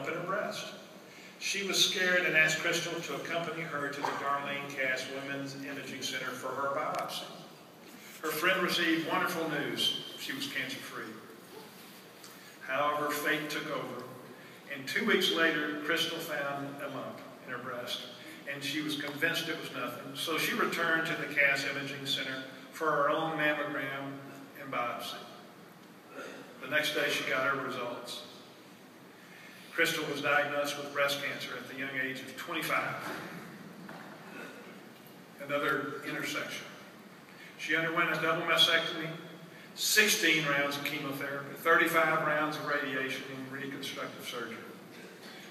lump in her breast. She was scared and asked Crystal to accompany her to the Darlene Cass Women's Imaging Center for her biopsy. Her friend received wonderful news. She was cancer-free. However, fate took over, and 2 weeks later, Crystal found a lump in her breast, and she was convinced it was nothing. So she returned to the Cass Imaging Center for her own mammogram and biopsy. The next day, she got her results. Crystal was diagnosed with breast cancer at the young age of 25. Another intersection. She underwent a double mastectomy, 16 rounds of chemotherapy, 35 rounds of radiation, and reconstructive surgery.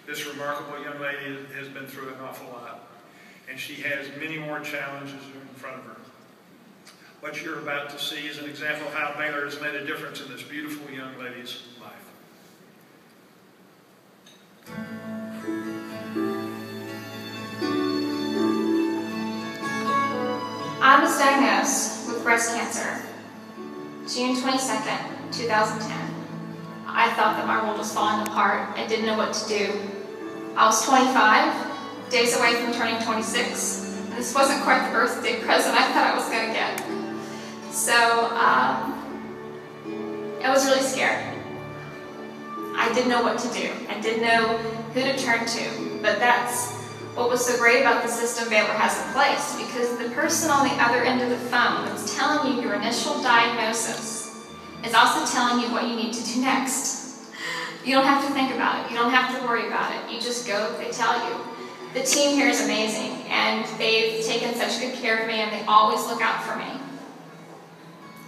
This remarkable young lady has been through an awful lot, and she has many more challenges in front of her. What you're about to see is an example of how Baylor has made a difference in this beautiful young lady's life. I was diagnosed with breast cancer June 22nd, 2010. I thought that my world was falling apart. I didn't know what to do. I was 25, days away from turning 26, and this wasn't quite the birthday present I thought I was going to get. So I was really scared. I didn't know what to do. I didn't know who to turn to, but that's what was so great about the system Baylor has in place, because the person on the other end of the phone that's telling you your initial diagnosis is also telling you what you need to do next. You don't have to think about it. You don't have to worry about it. You just go, they tell you. The team here is amazing, and they've taken such good care of me, and they always look out for me.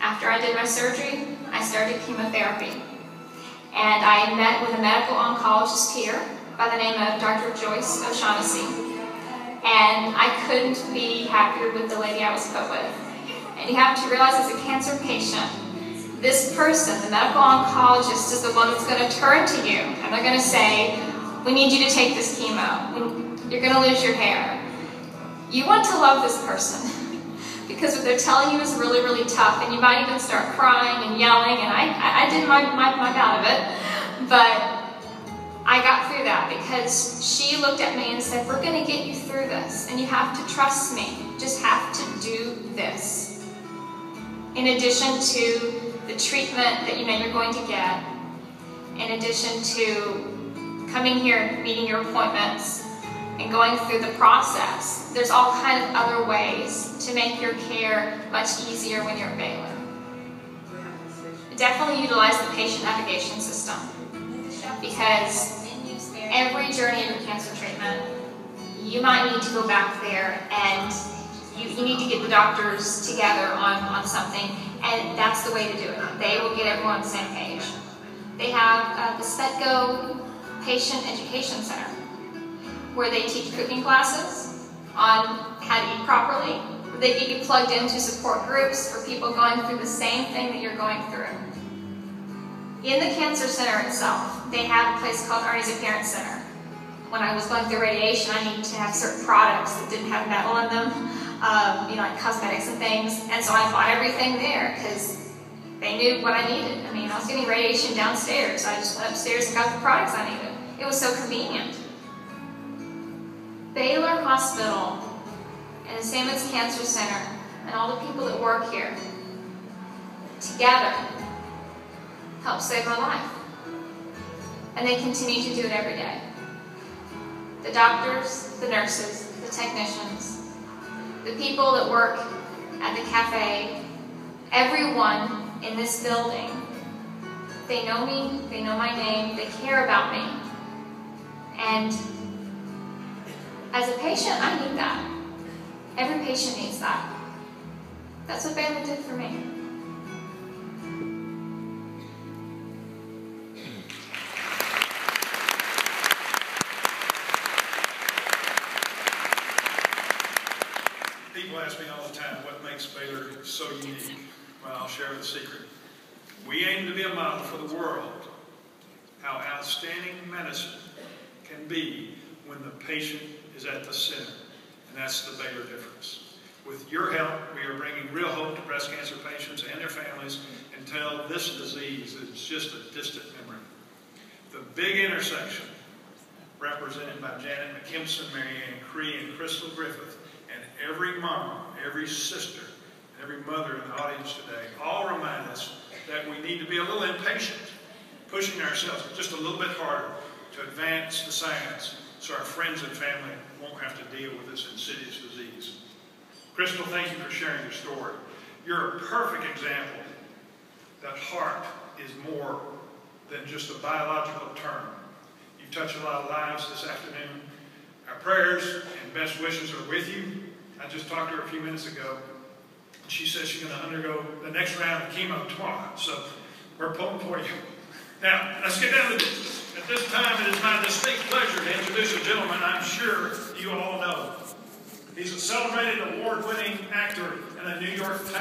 After I did my surgery, I started chemotherapy. And I met with a medical oncologist here by the name of Dr. Joyce O'Shaughnessy. And I couldn't be happier with the lady I was put with. And you have to realize, as a cancer patient, this person, the medical oncologist, is the one that's going to turn to you. And they're going to say, we need you to take this chemo. You're going to lose your hair. You want to love this person, because what they're telling you is really, really tough, and you might even start crying and yelling, and I did my bout of it, but I got through that because she looked at me and said, we're going to get you through this, and you have to trust me. You just have to do this. In addition to the treatment that you know you're going to get, in addition to coming here, meeting your appointments, and going through the process, there's all kinds of other ways to make your care much easier when you're at Baylor. Definitely utilize the patient navigation system, because every journey of your cancer treatment, you might need to go back there and you need to get the doctors together on something, and that's the way to do it. They will get everyone on the same page. They have the SPETGO Patient Education Center, where they teach cooking classes on how to eat properly. They get you plugged into support groups for people going through the same thing that you're going through. In the cancer center itself, they have a place called Arnie's Appearance Center. When I was going through radiation, I needed to have certain products that didn't have metal in them, like cosmetics and things, and so I bought everything there because they knew what I needed. I mean, I was getting radiation downstairs. I just went upstairs and got the products I needed. It was so convenient. Baylor Hospital and the Sammons Cancer Center and all the people that work here together helped save my life. And they continue to do it every day. The doctors, the nurses, the technicians, the people that work at the cafe, everyone in this building, they know me, they know my name, they care about me. And as a patient, I need that. Every patient needs that. That's what Baylor did for me. People ask me all the time, what makes Baylor so unique? Well, I'll share the secret. We aim to be a model for the world, how outstanding medicine can be when the patient is at the center. And that's the Baylor difference. With your help, we are bringing real hope to breast cancer patients and their families until this disease is just a distant memory. The big intersection represented by Janet McKimson, Marianne Cree, and Crystal Griffith, and every mom, every sister, and every mother in the audience today, all remind us that we need to be a little impatient, pushing ourselves just a little bit harder to advance the science so our friends and family won't have to deal with this insidious disease. Crystal, thank you for sharing your story. You're a perfect example that heart is more than just a biological term. You've touched a lot of lives this afternoon. Our prayers and best wishes are with you. I just talked to her a few minutes ago. She says she's going to undergo the next round of chemo tomorrow. So we're pulling for you. Now, let's get down to business. At this time, it is my distinct pleasure to introduce a gentleman I'm sure you all know. He's a celebrated award-winning actor and a New York Times